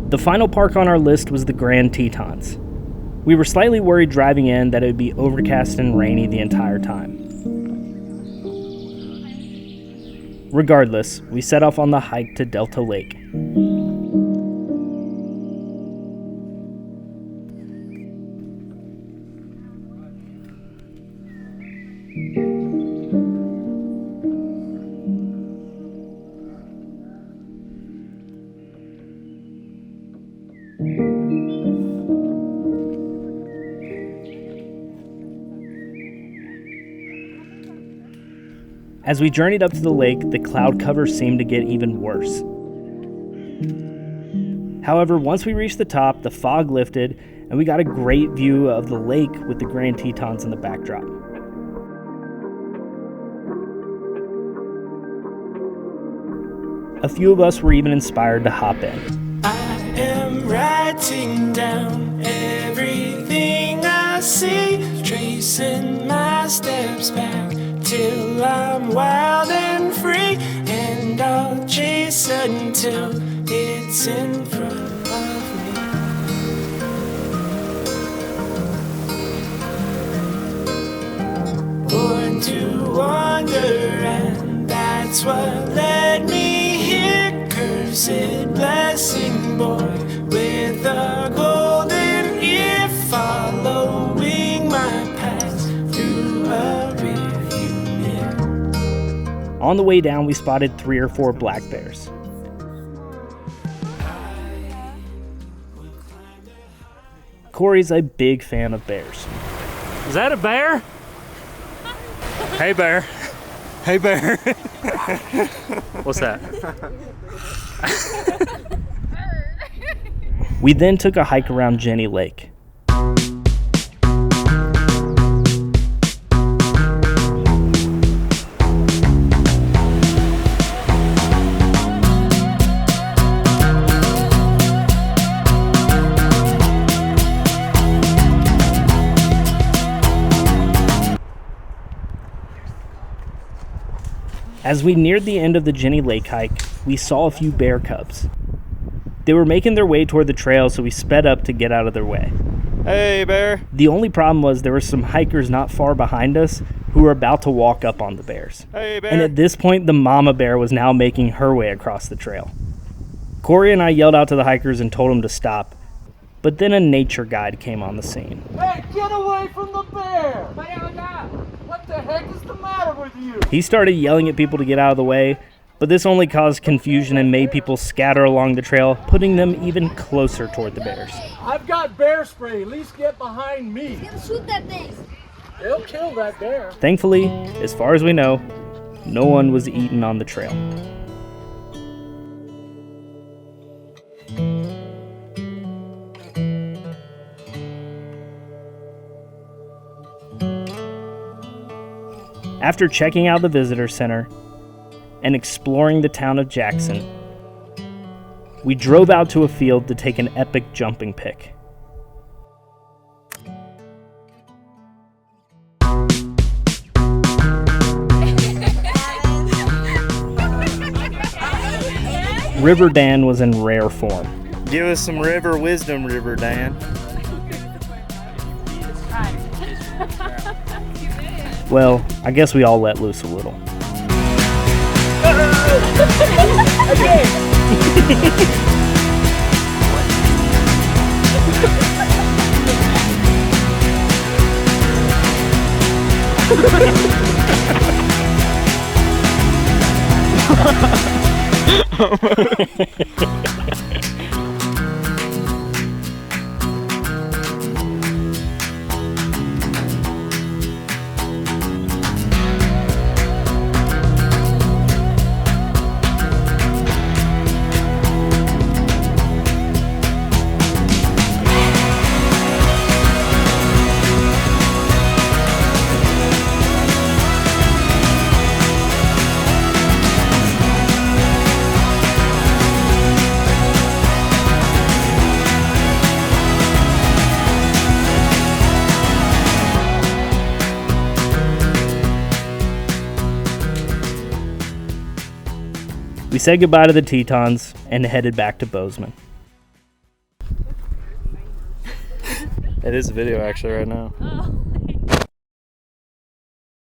The final park on our list was the Grand Tetons. We were slightly worried driving in that it would be overcast and rainy the entire time. Regardless, we set off on the hike to Delta Lake. As we journeyed up to the lake, the cloud cover seemed to get even worse. However, once we reached the top, the fog lifted, and we got a great view of the lake with the Grand Tetons in the backdrop. A few of us were even inspired to hop in. I am writing down everything I see, tracing my steps back till I'm wild and free, and I'll chase until it's in front of me. Born to wander, and that's what led me here. Cursed blessing, boy with a golden ear, following my path through a rearview mirror. On the way down, we spotted 3 or 4 black bears. Corey's a big fan of bears. Is that a bear? Hey, bear. Hey, bear. What's that? We then took a hike around Jenny Lake. As we neared the end of the Jenny Lake hike, we saw a few bear cubs. They were making their way toward the trail, so we sped up to get out of their way. Hey, bear. The only problem was there were some hikers not far behind us who were about to walk up on the bears. Hey, bear. And at this point, the mama bear was now making her way across the trail. Corey and I yelled out to the hikers and told them to stop, but then a nature guide came on the scene. Hey, get away from the bear! What the heck is the matter with you? He started yelling at people to get out of the way, but this only caused confusion and made people scatter along the trail, putting them even closer toward the bears. I've got bear spray. At least get behind me. He's gonna shoot that thing. They'll kill that bear. Thankfully, as far as we know, no one was eaten on the trail. After checking out the visitor center and exploring the town of Jackson, we drove out to a field to take an epic jumping pic. River Dan was in rare form. Give us some river wisdom, River Dan. Well, I guess we all let loose a little. We said goodbye to the Tetons and headed back to Bozeman. It is a video actually right now. Oh.